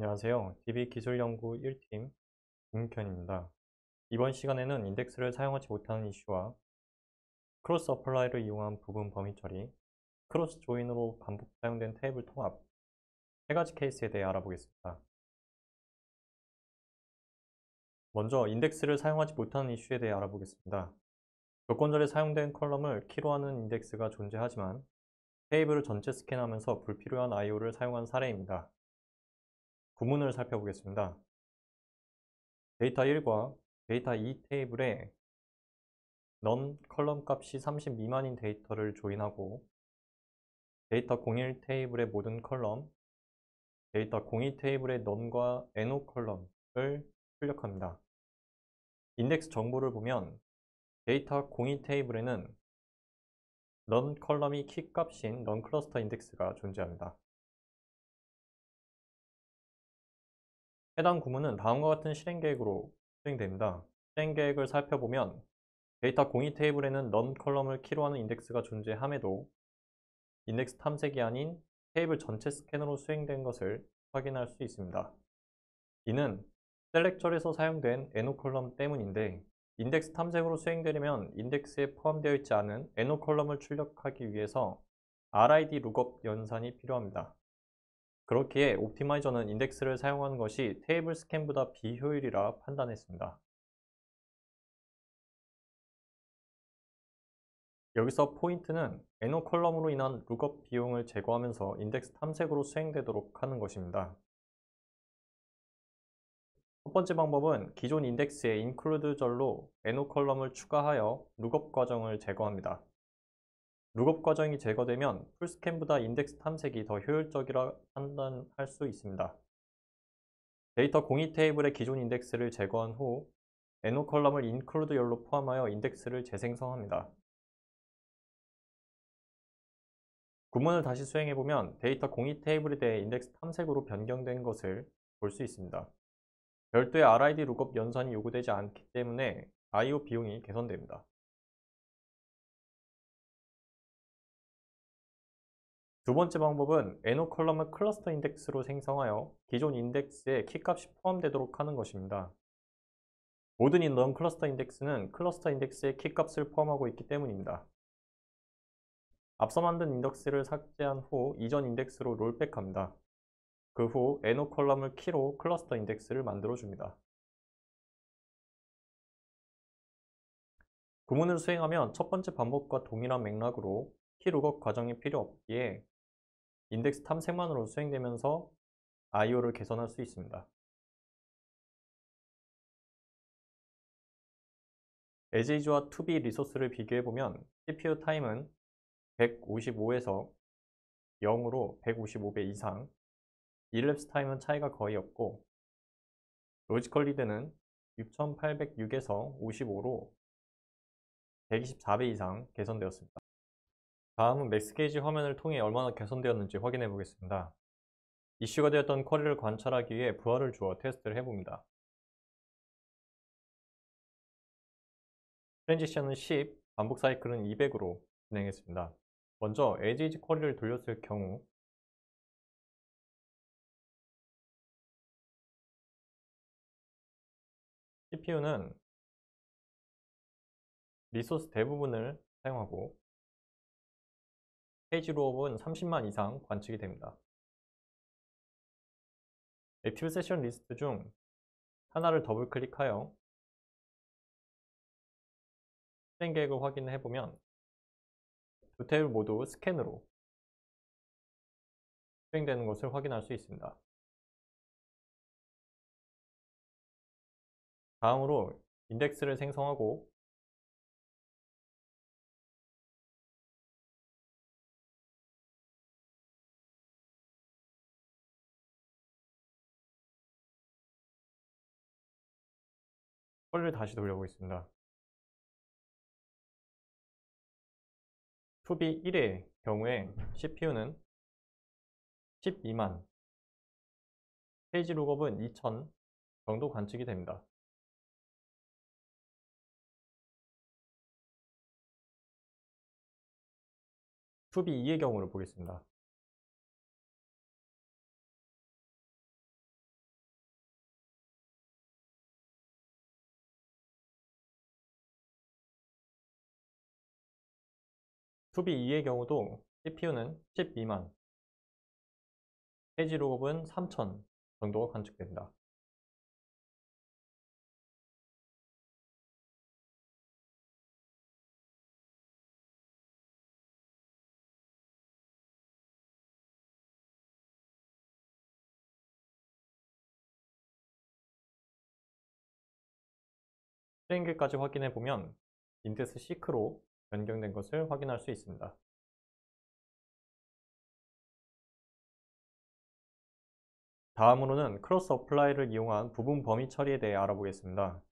안녕하세요. DB기술연구 1팀 김욱현입니다. 이번 시간에는 인덱스를 사용하지 못하는 이슈와 크로스 어플라이를 이용한 부분 범위 처리, 크로스 조인으로 반복 사용된 테이블 통합, 세 가지 케이스에 대해 알아보겠습니다. 먼저 인덱스를 사용하지 못하는 이슈에 대해 알아보겠습니다. 조건절에 사용된 컬럼을 키로 하는 인덱스가 존재하지만 테이블을 전체 스캔하면서 불필요한 I/O를 사용한 사례입니다. 구문을 살펴보겠습니다. 데이터 1과 데이터 2 테이블에 넌 컬럼 값이 30 미만인 데이터를 조인하고 데이터 01 테이블의 모든 컬럼, 데이터 02 테이블의 넌과 NO 컬럼을 출력합니다. 인덱스 정보를 보면 데이터 02 테이블에는 넌 컬럼이 키 값인 넌 클러스터 인덱스가 존재합니다. 해당 구문은 다음과 같은 실행 계획으로 수행됩니다. 실행 계획을 살펴보면 데이터 02 테이블에는 넌 컬럼을 키로 하는 인덱스가 존재함에도 인덱스 탐색이 아닌 테이블 전체 스캔으로 수행된 것을 확인할 수 있습니다. 이는 셀렉절에서 사용된 NO 컬럼 때문인데 인덱스 탐색으로 수행되려면 인덱스에 포함되어 있지 않은 NO 컬럼을 출력하기 위해서 RID 룩업 연산이 필요합니다. 그렇기에 옵티마이저는 인덱스를 사용하는 것이 테이블 스캔보다 비효율이라 판단했습니다. 여기서 포인트는 NO 컬럼으로 인한 룩업 비용을 제거하면서 인덱스 탐색으로 수행되도록 하는 것입니다. 첫 번째 방법은 기존 인덱스에 include 절로 NO 컬럼을 추가하여 룩업 과정을 제거합니다. 룩업 과정이 제거되면 풀스캔보다 인덱스 탐색이 더 효율적이라 판단할 수 있습니다. 데이터 02 테이블의 기존 인덱스를 제거한 후 NO 컬럼을 include 열로 포함하여 인덱스를 재생성합니다. 구문을 다시 수행해보면 데이터 02 테이블에 대해 인덱스 탐색으로 변경된 것을 볼 수 있습니다. 별도의 RID 룩업 연산이 요구되지 않기 때문에 I/O 비용이 개선됩니다. 두 번째 방법은 NO 컬럼을 클러스터 인덱스로 생성하여 기존 인덱스에 키값이 포함되도록 하는 것입니다. 모든 넌 클러스터 인덱스는 클러스터 인덱스에 키값을 포함하고 있기 때문입니다. 앞서 만든 인덱스를 삭제한 후 이전 인덱스로 롤백합니다. 그 후 NO 컬럼을 키로 클러스터 인덱스를 만들어줍니다. 구문을 수행하면 첫 번째 방법과 동일한 맥락으로 키 룩업 과정이 필요 없기에 인덱스 탐색만으로 수행되면서 I/O를 개선할 수 있습니다. 에지이즈와 투비 리소스를 비교해보면 CPU 타임은 155에서 0으로 155배 이상, 일랩스 타임은 차이가 거의 없고 로지컬 리드는 6806에서 55로 124배 이상 개선되었습니다. 다음은 맥스 게이지 화면을 통해 얼마나 개선되었는지 확인해 보겠습니다. 이슈가 되었던 쿼리를 관찰하기 위해 부하를 주어 테스트를 해봅니다. 트랜지션은 10, 반복 사이클은 200으로 진행했습니다. 먼저 에지이즈 쿼리를 돌렸을 경우 CPU는 리소스 대부분을 사용하고 페이지 롤업은 30만 이상 관측이 됩니다. 액티브 세션 리스트 중 하나를 더블 클릭하여 실행 계획을 확인해 보면 두 테이블 모두 스캔으로 수행되는 것을 확인할 수 있습니다. 다음으로 인덱스를 생성하고 쿼리를 다시 돌려보겠습니다. 투비 1의 경우에 CPU는 10 미만, 페이지 룩업은 2000 정도 관측이 됩니다. 투비 2의 경우를 보겠습니다. 2B 2의 경우도 CPU는 10 미만, 페이지 룩업은 3000 정도가 관측됩니다. 실행기까지 확인해보면 인덱스 시크로 변경된 것을 확인할 수 있습니다. 다음으로는 크로스 어플라이를 이용한 부분 범위 처리에 대해 알아보겠습니다.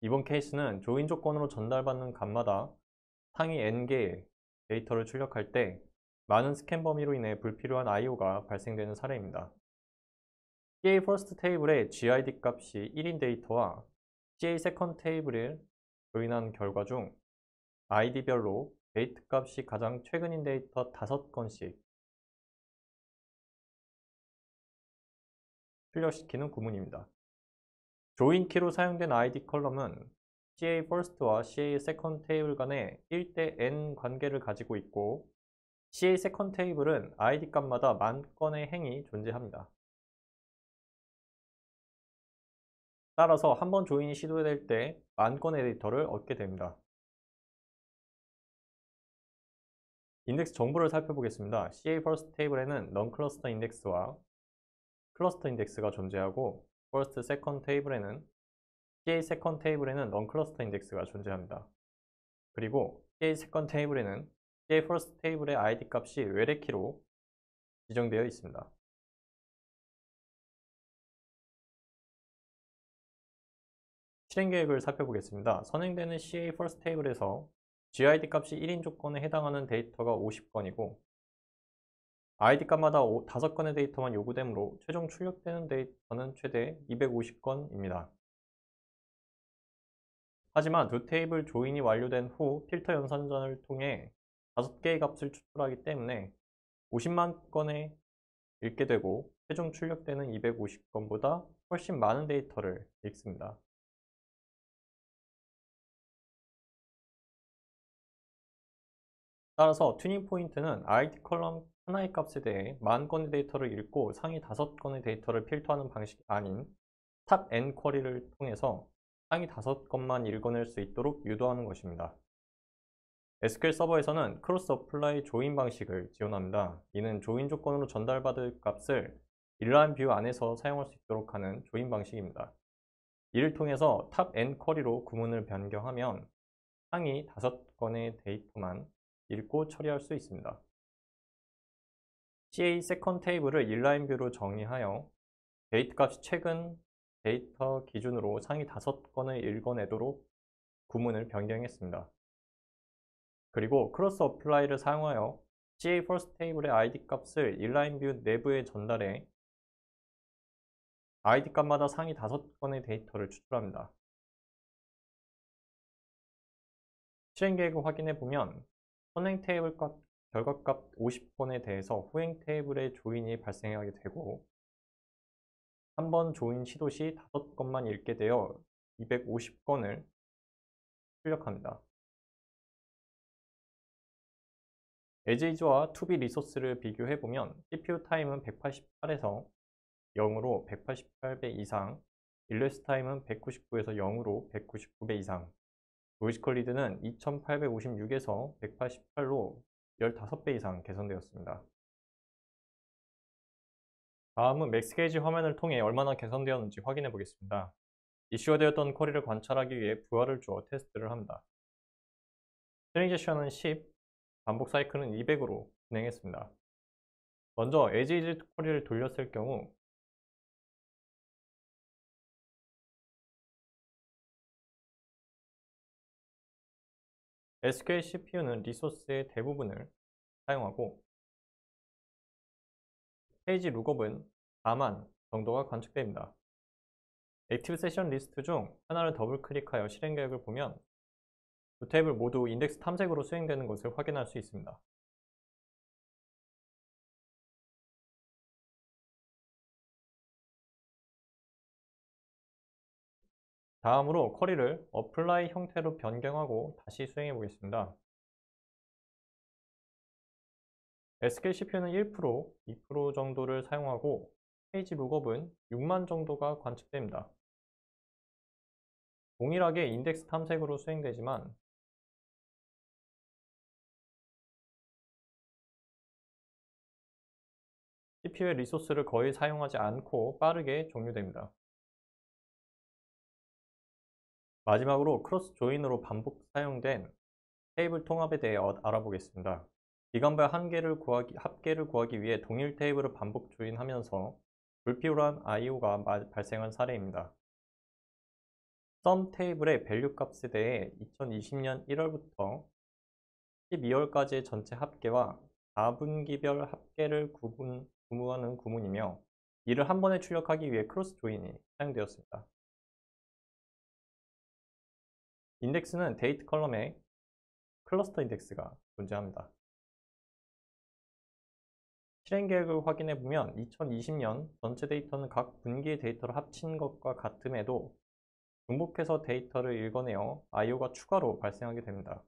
이번 케이스는 조인 조건으로 전달받는 값마다 상위 n개의 데이터를 출력할 때 많은 스캔 범위로 인해 불필요한 I/O가 발생되는 사례입니다. CA first 테이블의 GID 값이 1인 데이터와 CA second 테이블을 조인한 결과 중 ID별로 데이트 값이 가장 최근인 데이터 5건씩 출력시키는 구문입니다. 조인 키로 사용된 ID 컬럼은 CA first와 CA second 테이블 간의 1대 n 관계를 가지고 있고 CA second 테이블은 ID 값마다 만 건의 행이 존재합니다. 따라서 한 번 조인이 시도될 때 만 건의 데이터를 얻게 됩니다. 인덱스 정보를 살펴보겠습니다. CA first 테이블에는 non-cluster 인덱스와 클러스터 인덱스가 존재하고 first second 테이블에는 CA second 테이블에는 non-cluster 인덱스가 존재합니다. 그리고 CA second 테이블에는 CA first 테이블의 ID 값이 외래키로 지정되어 있습니다. 실행 계획을 살펴보겠습니다. 선행되는 CA first 테이블에서 GID 값이 1인 조건에 해당하는 데이터가 50건이고 ID 값마다 5건의 데이터만 요구되므로 최종 출력되는 데이터는 최대 250건입니다. 하지만 두 테이블 조인이 완료된 후 필터 연산전을 통해 5개의 값을 추출하기 때문에 50만 건에 읽게 되고 최종 출력되는 250건보다 훨씬 많은 데이터를 읽습니다. 따라서 튜닝 포인트는 ID 컬럼 하나의 값에 대해 만 건의 데이터를 읽고 상위 5건의 데이터를 필터하는 방식이 아닌 탑 N 쿼리를 통해서 상위 5건만 읽어낼 수 있도록 유도하는 것입니다. SQL 서버에서는 크로스 어플라이 조인 방식을 지원합니다. 이는 조인 조건으로 전달받을 값을 일라인 뷰 안에서 사용할 수 있도록 하는 조인 방식입니다. 이를 통해서 탑 N 쿼리로 구문을 변경하면 상위 5건의 데이터만 읽고 처리할 수 있습니다. CA second 테이블을 일라인 뷰로 정의하여 데이트 값이 최근 데이터 기준으로 상위 5건을 읽어내도록 구문을 변경했습니다. 그리고 크로스 어플라이를 사용하여 CA first 테이블의 ID 값을 일라인 뷰 내부에 전달해 ID 값마다 상위 5건의 데이터를 추출합니다. 실행 계획을 확인해 보면 선행 테이블 값, 결과값 50건에 대해서 후행 테이블의 조인이 발생하게 되고 한 번 조인 시도 시 5건만 읽게 되어 250건을 출력합니다. 에지이즈와 투비 리소스를 비교해보면 CPU 타임은 188에서 0으로 188배 이상, 일레스 타임은 199에서 0으로 199배 이상, 로지컬 리드는 2856에서 188로 15배 이상 개선되었습니다. 다음은 맥스게이지 화면을 통해 얼마나 개선되었는지 확인해 보겠습니다. 이슈가 되었던 쿼리를 관찰하기 위해 부하를 주어 테스트를 합니다. 트레이닝 세션은 10, 반복 사이클은 200으로 진행했습니다. 먼저 에지이즈 쿼리를 돌렸을 경우 SQL CPU는 리소스의 대부분을 사용하고 페이지 룩업은 4만 정도가 관측됩니다. 액티브 세션 리스트 중 하나를 더블 클릭하여 실행 계획을 보면 두 테이블 모두 인덱스 탐색으로 수행되는 것을 확인할 수 있습니다. 다음으로 쿼리를 어플라이 형태로 변경하고 다시 수행해 보겠습니다. SK CPU는 1%, 2% 정도를 사용하고 페이지 룩업은 6만 정도가 관측됩니다. 동일하게 인덱스 탐색으로 수행되지만 CPU의 리소스를 거의 사용하지 않고 빠르게 종료됩니다. 마지막으로 크로스 조인으로 반복 사용된 테이블 통합에 대해 알아보겠습니다. 기간별 합계를 구하기 위해 동일 테이블을 반복 조인하면서 불필요한 IO가 발생한 사례입니다. 썸 테이블의 밸류 값에 대해 2020년 1월부터 12월까지의 전체 합계와 4분기별 합계를 구무하는 구문이며 이를 한 번에 출력하기 위해 크로스 조인이 사용되었습니다. 인덱스는 데이트 컬럼에 클러스터 인덱스가 존재합니다. 실행 계획을 확인해 보면 2020년 전체 데이터는 각 분기의 데이터를 합친 것과 같음에도 중복해서 데이터를 읽어내어 IO가 추가로 발생하게 됩니다.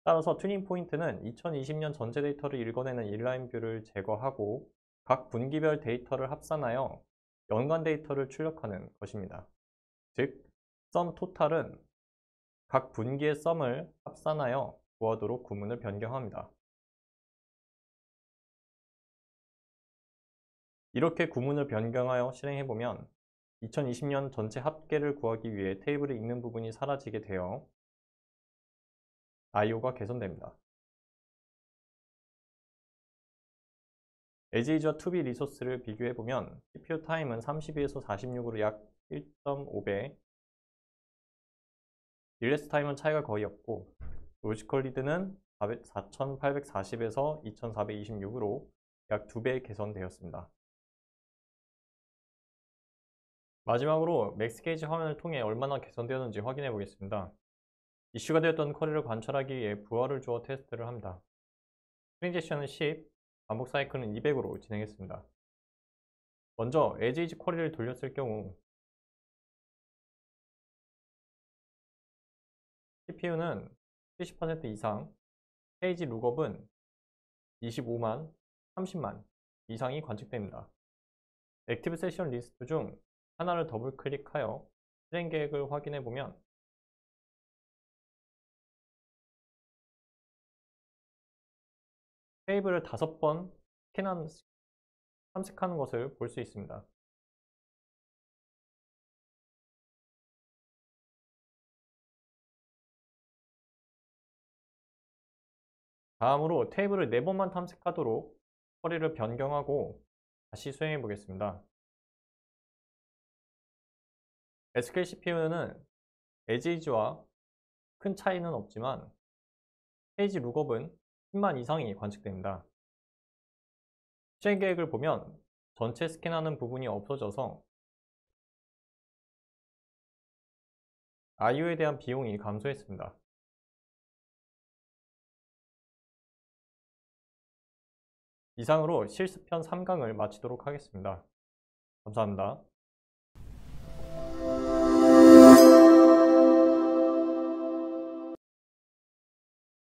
따라서 튜닝 포인트는 2020년 전체 데이터를 읽어내는 인라인 뷰를 제거하고 각 분기별 데이터를 합산하여 연간 데이터를 출력하는 것입니다. 즉, 썸 토탈은 각 분기의 썸을 합산하여 구하도록 구문을 변경합니다. 이렇게 구문을 변경하여 실행해보면 2020년 전체 합계를 구하기 위해 테이블을 읽는 부분이 사라지게 되어 IO가 개선됩니다. 에지이즈와 투비 리소스를 비교해보면 CPU 타임은 32에서 46으로 약 1.5배, 릴레스 타임은 차이가 거의 없고 로지컬 리드는 4840에서 2426으로 약 2배 개선되었습니다. 마지막으로 맥스게이지 화면을 통해 얼마나 개선되었는지 확인해 보겠습니다. 이슈가 되었던 쿼리를 관찰하기 위해 부하를 주어 테스트를 합니다. 스프링 제시어는 10, 반복 사이클은 200으로 진행했습니다. 먼저 에지이지 쿼리를 돌렸을 경우 CPU는 70% 이상, 페이지 룩업은 25만, 30만 이상이 관측됩니다. 액티브 세션 리스트 중 하나를 더블 클릭하여 실행 계획을 확인해 보면 테이블을 5번 탐색하는 것을 볼 수 있습니다. 다음으로 테이블을 4번만 탐색하도록 쿼리를 변경하고 다시 수행해 보겠습니다. SK CPU는 에지이즈와 큰 차이는 없지만 페이지 룩업은 10만 이상이 관측됩니다. 실행 계획을 보면 전체 스캔하는 부분이 없어져서 IO에 대한 비용이 감소했습니다. 이상으로 실습편 3강을 마치도록 하겠습니다. 감사합니다.